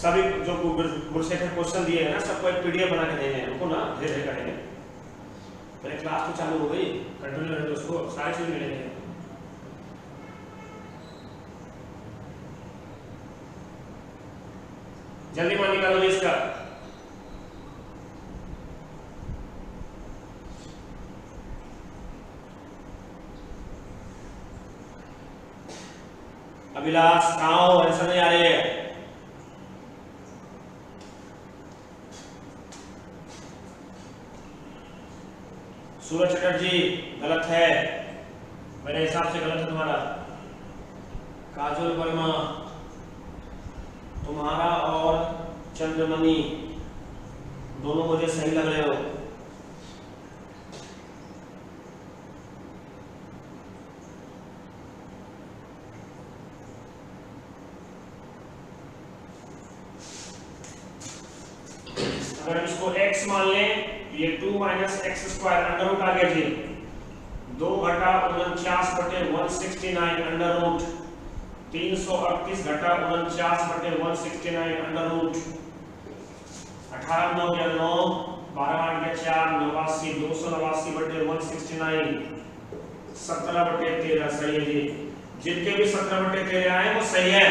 सभी जो गुरसेठ क्वेश्चन दिए हैं ना, सबको एक पीडीएफ बना के देंगे हमको ना, धीरे धीरे करेंगे। पहले क्लास तो चालू हो गई, कंटिन्यू रहे दोस्तों, सारी चीज मिलेंगे। जल्दी मान निकालो इसका। अभिलाष कहाँ हो, आंसर नहीं आ रही है। सूरज चटर्जी गलत है, मेरे हिसाब से गलत है तुम्हारा। काजल वर्मा, तुम्हारा और चंद्रमणि दोनों मुझे सही लग रहे हो। अगर इसको x मान लें, ये 2 minus x square under root आ गया जी, 2 घटा 49/169 अंडर रूट, 338 घटा 49/169 अंडर रूट, 18 9 गया 9, 12 8 गया 4, 89, 289/169, 17/13 सही है जी। जिनके भी 17/13 आए वो सही है।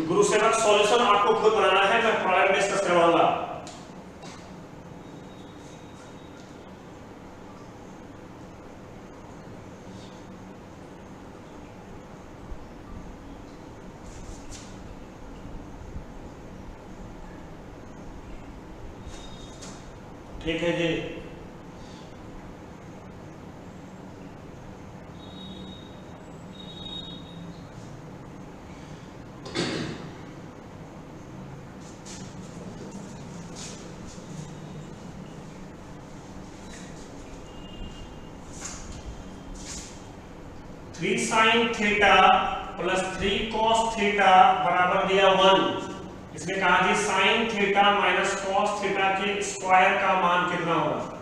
गुरुसेवक सॉल्यूशन आपको खुद बनाना है, मैं प्रॉब्लम डिस्कस करवाऊंगा। ठीक है जी, 3 sin theta plus 3 cos theta बराबर दिया 1। इसने कहा जी sin theta minus cos theta के स्क्वायर का मान कितना होगा।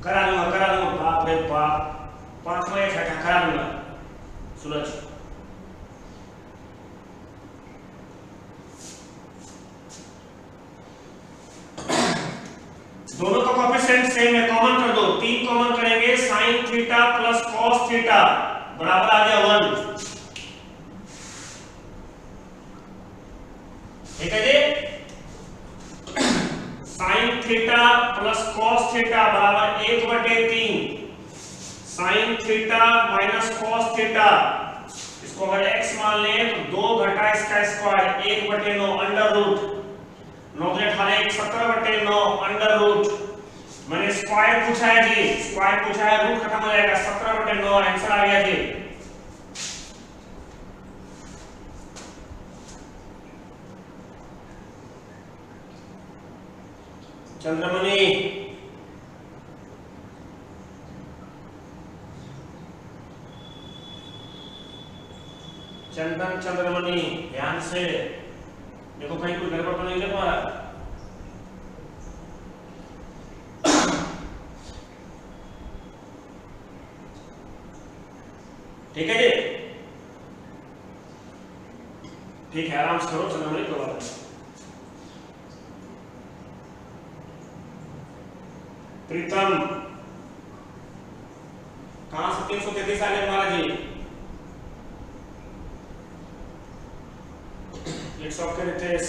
करा दूंगा बाप रे बाप, 5वां या 6वां करा दूंगा सूरज। दोनों का कोएफिशिएंट सेम है, कॉमन कर दो, 3 कॉमन करेंगे, sin theta plus cos theta बराबर आ गया 1। ठीक है जी, sin theta plus cos theta बराबर 1/3, sin theta minus cos theta, इसको अगर x मान लें तो 2 घटा इसका square 1/9 under root 9 17/9 under root. मैंने स्क्वायर पूछा है जी, स्क्वायर पूछा है, रूट खत्म हो जाएगा, 17/9 आंसर आ गया जी। चंद्रमणि चंदन चंद्रमणि ध्यान से देखो, कहीं कोई गड़बड़ तो नहीं है तुम्हारा। ठीक है जी, ठीक है, आराम से करो चंद्रमणि, कोई बात नहीं। प्रीतम कहां से 333 आ गए हमारा जी। इट्स ओके रितेश,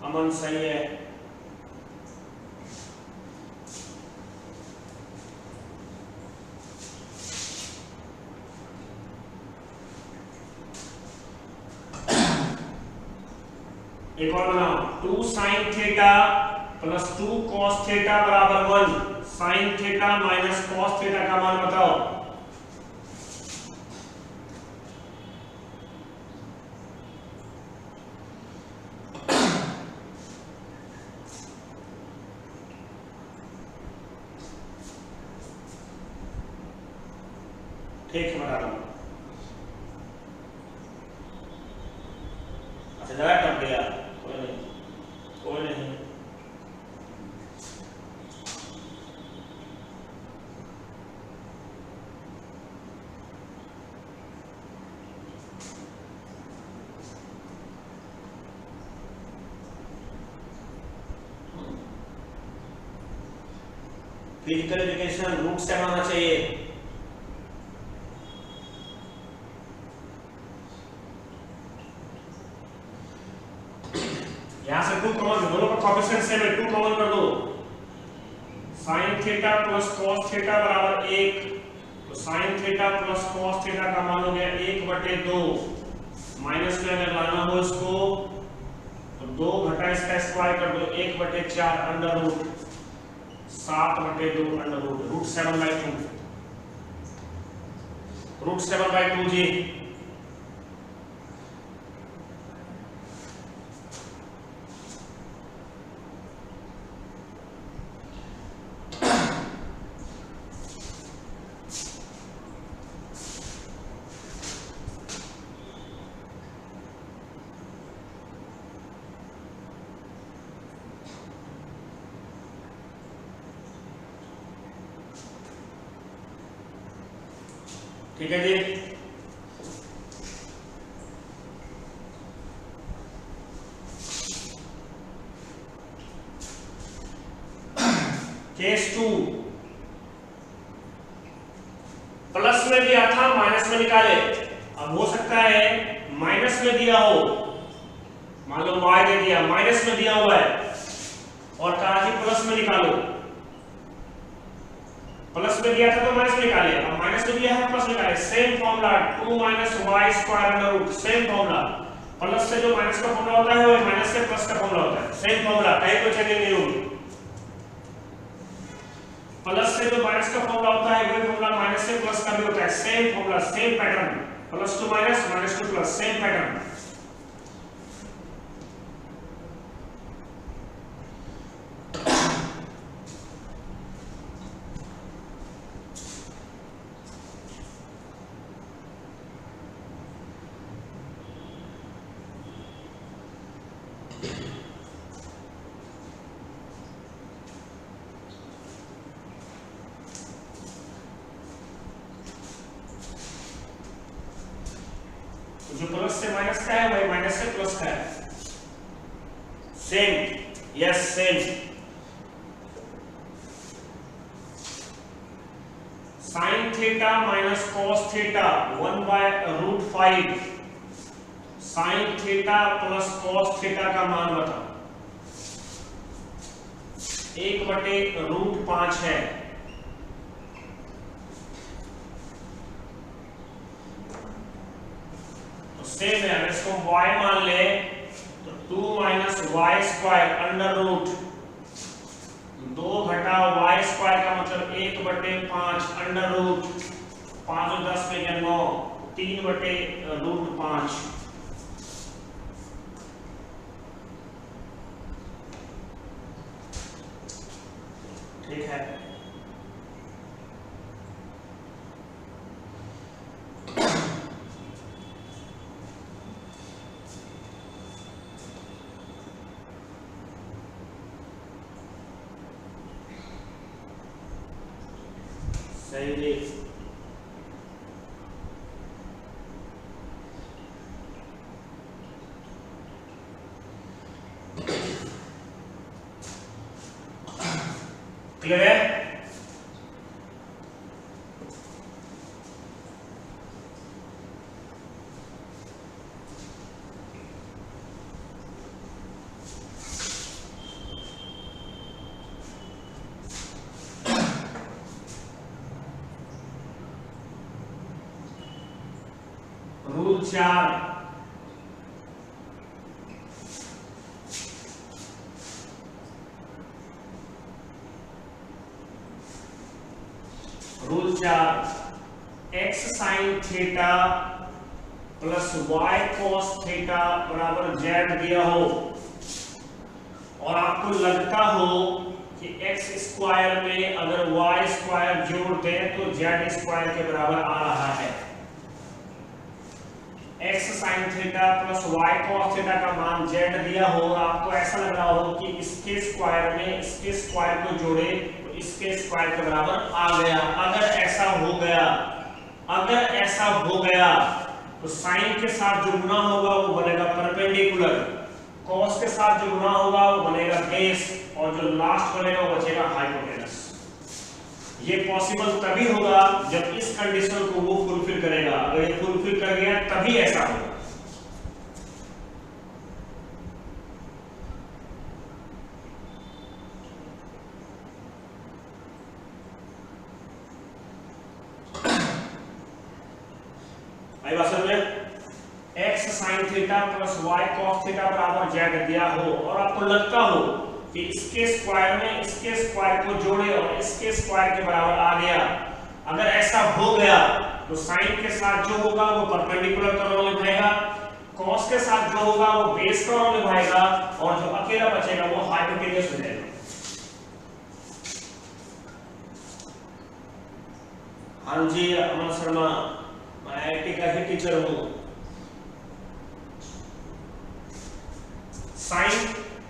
अमन सही है। एक और बनाओ, 2 sin theta plus 2 cos theta बराबर 1, sin theta minus cos theta का मान बताओ। ठीक है, बता दूंगा। अच्छा जरा टप गया, कोई नहीं कोई नहीं। फिजिकल एजुकेशन रूट 7 आना चाहिए। यहां से 2 कॉमन, दोनों का कोएफिशिएंट सेम है, 2 कॉमन कर दो। sin theta plus cos theta बराबर 1, तो sin theta plus cos theta का मान हो गया 1/2, माइनस में अगर लाना हो इसको तो 2 घटा इसका स्क्वायर कर दो, 1/4 under root 7/2 under root 7/2, root 7/2 जी। ठीक है जी। केस 2, प्लस में दिया था माइनस में निकाले। अब हो सकता है माइनस में दिया हो, मान लो y दे दिया, माइनस में दिया हुआ है और कहा कि प्लस में निकालो। प्लस में दिया था तो माइनस में निकाले, अब माइनस में दिया है प्लस में निकाले। Same formula 2 minus Y square under root, same formula. Plus से जो माइनस का फॉर्मूला होता है वो माइनस से प्लस का फॉर्मूला होता है, सेम फॉर्मूला, कहीं कोई चेंज नहीं होगी। प्लस से जो माइनस का फॉर्मूला होता है वही फॉर्मूला माइनस से प्लस का भी होता है, same formula, same pattern. Plus two minus, minus two plus, same pattern. जो प्लस से माइनस का है वही माइनस से प्लस का है, same, yes same. Sign theta minus cos theta 1/√5, sign theta plus cos theta का मान बताओ। 1/√5 है। सेम है, अगर इसको y मान ले तो 2 minus Y square under root 2 घटा वाई स्क्वायर का मतलब 1/5 अंडर रूट 5 और 10 में 9, 3/√5। ठीक है, सही जी। क्लियर है? Rule 4, rule 4, X sine theta plus Y cos theta बराबर जेड दिया हो और आपको लगता हो कि एक्स स्क्वायर में अगर वाई स्क्वायर जोड़ दें तो जेड स्क्वायर के बराबर आ रहा है। X sine theta plus Y cos theta का मान जेड दिया हो और आपको ऐसा लग रहा हो कि इसके स्क्वायर में इसके स्क्वायर को जोड़े तो इसके स्क्वायर के बराबर आ गया। अगर ऐसा हो गया, अगर ऐसा हो गया तो साइन के साथ जो गुना होगा वो बनेगा परपेंडिकुलर, कॉस के साथ जो गुना होगा वो बनेगा बेस और जो लास्ट बनेगा वो बचेगा हाइपोटेनस। ये पॉसिबल तभी होगा जब इस कंडीशन को वो फुलफिल करेगा। अगर ये फुलफिल कर गया तभी ऐसा होगा। आई बात समझ में? X sine theta plus Y cos theta बराबर जेड दिया हो और आपको लगता हो कि इसके स्क्वायर में इसके स्क्वायर को जोड़े और इसके स्क्वायर के बराबर आ गया। अगर ऐसा हो गया तो साइन के साथ जो होगा वो परपेंडिकुलर का रोल निभाएगा, कॉस के साथ जो होगा वो बेस का रोल निभाएगा और जो अकेला बचेगा वो हाइपोटेनस हो जाएगा। हाँ जी अमन शर्मा, मैं आईआईटी का ही टीचर हूं। Sine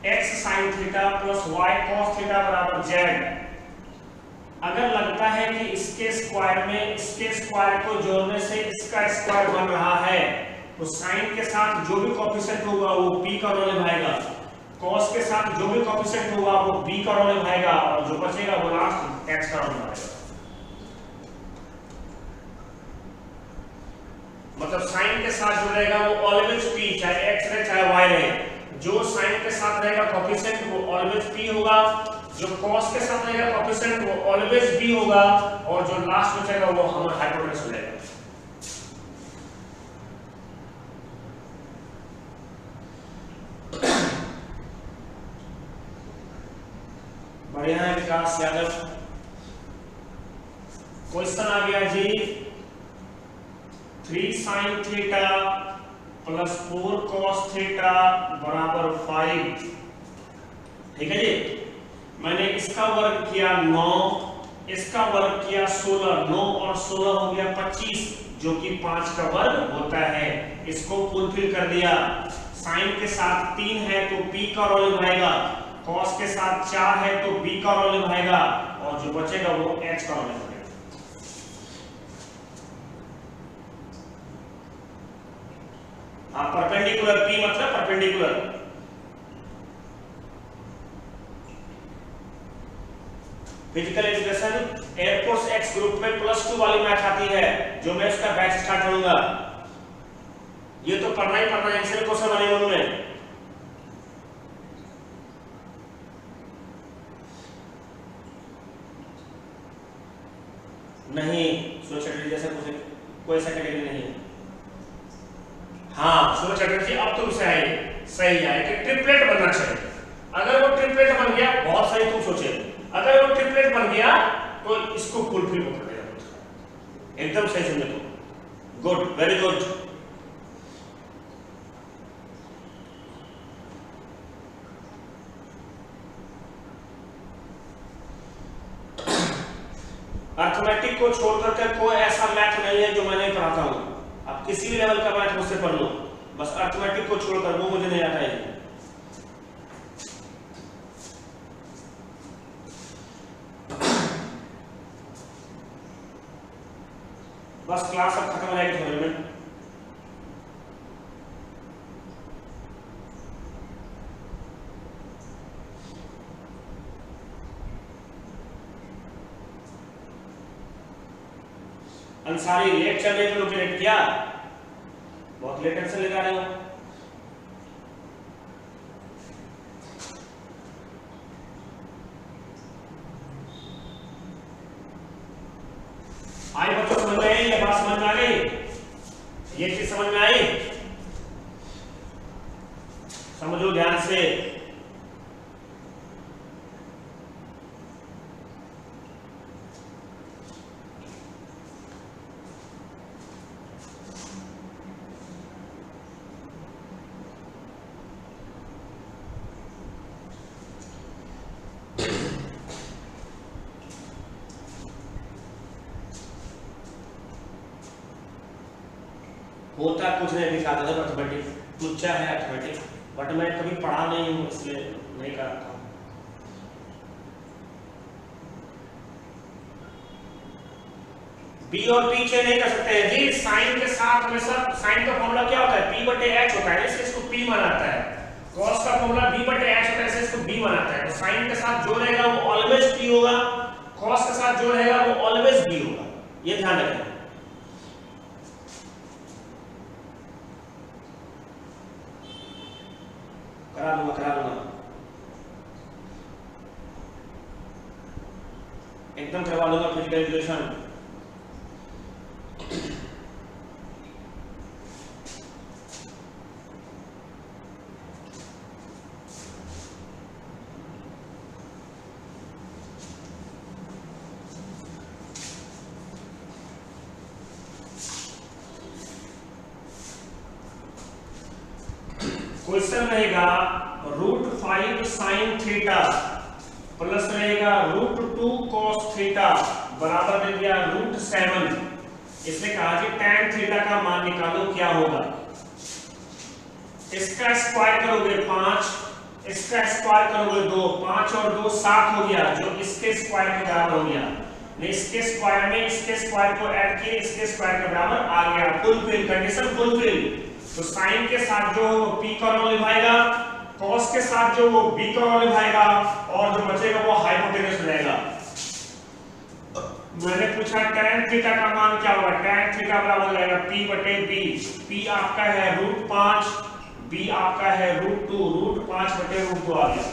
X sine theta plus Y cos theta बराबर जेड, अगर लगता है कि इसके स्क्वायर में इसके स्क्वायर को जोड़ने से इसका स्क्वायर बन रहा है, तो साइन के साथ जो भी कोएफिशिएंट होगा वो p का रोल निभाएगा, कॉस के साथ जो भी कोएफिशिएंट होगा वो b का रोल निभाएगा, और जो बचेगा वो लास्ट x का रोल निभाएगा। मतलब साइन के साथ जो रहेगा वो ऑलवेज p, चाहे x रहे चाहे y रहे। जो साइन के साथ रहेगा कोएफिशिएंट वो ऑलवेज p होगा, जो कॉस के साथ रहेगा कोएफिशिएंट वो ऑलवेज b होगा, और जो लास्ट बचेगा वो हमारा हाइपोटेनस हो जाएगा। बढ़िया है विकास यादव। क्वेश्चन आ गया जी 3 sin theta plus 4 cos theta बराबर 5। ठीक है जी, मैंने इसका वर्ग किया 9, इसका वर्ग किया 16, 9 और 16 हो गया 25, जो कि 5 का वर्ग होता है। इसको फुलफिल कर दिया। साइन के साथ 3 है तो p का रोल निभाएगा, कॉस के साथ 4 है तो b का रोल निभाएगा, और जो बचेगा वो h का रोल निभाएगा। परपेंडिकुलर, p मतलब perpendicular. Physical education air force x group में +2 वाली मैथ आती है, जो मैं उसका बैच स्टार्ट करूंगा। ये तो पढ़ना ही पढ़ना है, इसलिए क्वेश्चन बनेगा उनमें। नहीं, सूरज चटर्जी जैसा कोई ऐसा कैटेगरी नहीं है। हाँ सूरज चटर्जी, अब तुमसे आए सही है कि ट्रिपलेट बनना चाहिए। अगर वो ट्रिपलेट बन गया, बहुत सही तुम सोचे, अगर वो ट्रिपलेट बन गया तो इसको फुलफिल कर देगा। एकदम सही समझे तुम, गुड, वेरी गुड। अर्थमेटिक को छोड़कर के कोई ऐसा मैथ नहीं है जो मैं नहीं पढ़ाता हूं। आप किसी भी लेवल का मैथ मुझसे पढ़ लो, बस अर्थमेटिक को छोड़कर, वो मुझे नहीं आता है। बस क्लास अब खत्म हो जाएगी थोड़ी में। अंसारी लेट चल रहे तो लेट किया, बहुत लेट टेंशन लगा रहे हो। आई बच्चों समझ में आई, ये बात समझ में आ गई, ये चीज समझ में आई? समझो ध्यान से। होता कुछ नहीं दिखाता था मैथमेटिक्स, तुच्छा है अर्थमेटिक्स, बट मैं कभी पढ़ा नहीं हूँ इसलिए नहीं कराता हूँ। बी और पी चेंज नहीं कर सकते हैं जी। साइन के साथ हमेशा साइन का फॉर्मूला क्या होता है, p बटे h होता है, इसलिए इसको p बनाता है। cos का फॉर्मूला b बटे h होता है, इसलिए इसको b बनाता है। तो साइन के साथ जो रहेगा वो ऑलवेज p होगा, cos के साथ जो रहेगा वो ऑलवेज b होगा, ये ध्यान रखें। करा दूंगा एकदम करवा लूंगा फिजिकल एजुकेशन। क्वेश्चन रहेगा √5 sin थीटा प्लस रहेगा √2 cos थीटा बराबर दे दिया √7। इसने कहा कि tan थीटा का मान निकालो, क्या होगा। इसका स्क्वायर करोगे 5, इसका स्क्वायर करोगे 2, 5 और 2 7 हो गया, जो इसके स्क्वायर के बराबर हो गया। ने इसके स्क्वायर में इसके स्क्वायर को ऐड किए, इसके स्क्वायर के बराबर आ गया, फुलफिल, कंडीशन फुलफिल। तो साइन के साथ जो p का रोल निभाएगा, cos के साथ जो वो b का रोल निभाएगा, और जो बचेगा वो हाइपोटेन्यूस रहेगा। मैंने पूछा tan थीटा का मान क्या होगा, tan थीटा बराबर रहेगा p बटे b। p आपका है √5, b आपका है √2, √5 बटे √2 आ गया।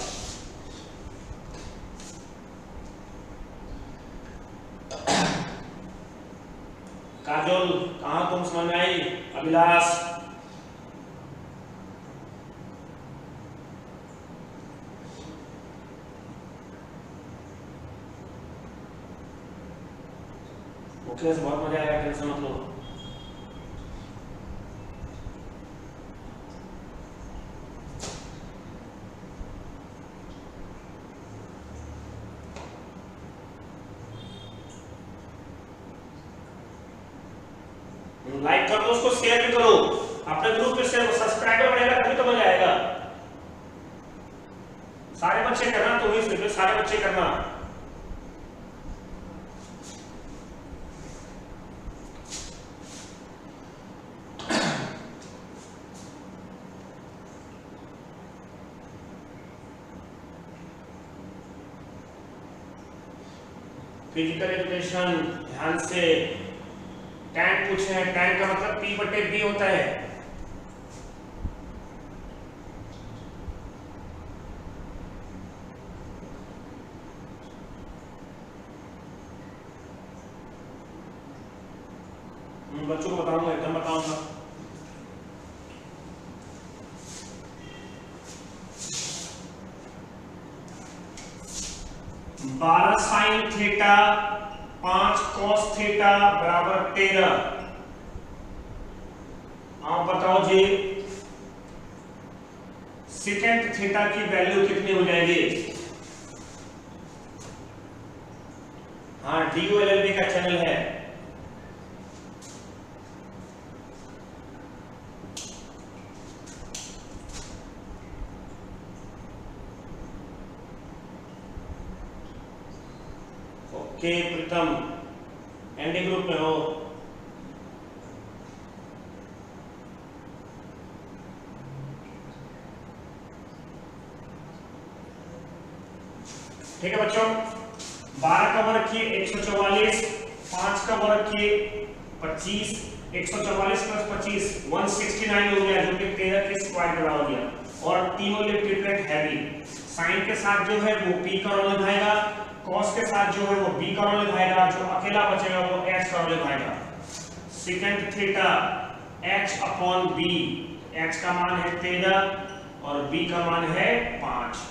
काजोल कहां तुम समझ में आई? अभिलाष ओके, बहुत मजा आया, टेंशन मत लो। लाइक कर दो, उसको शेयर भी करो, अपने ग्रुप में शेयर, सब्सक्राइबर बढ़ेगा तभी तो मजा आएगा। सारे बच्चे करना, तो वही सिर्फ सारे बच्चे करना। फिजिकल एजुकेशन ध्यान से, टैन पूछे हैं, टैन का मतलब p बटे b होता है। बच्चों को बताऊंगा, एकदम बताऊंगा। बारह साइन थीटा 5 cos थीटा बराबर 13। आप बताओ जी सेकेंड थीटा की वैल्यू कितनी हो जाएगी? हाँ, DOLLB का चैनल है। ओके प्रीतम, एनडी ग्रुप में हो। ठीक है बच्चों, 12 का वर्ग किए 144, 5 का वर्ग किए 25, 144 प्लस 25 169 हो गया, जो कि 13 के स्क्वायर बराबर हो गया। और तीनों इलेक्ट्रिक हैवी, साइन के साथ जो है वो p का रोल निभाएगा, cos के साथ जो है वो b का रोल निभाएगा, जो अकेला बचेगा वो h का रोल निभाएगा। सेकंड थीटा h/b, h का मान है 13 और b का मान है 5।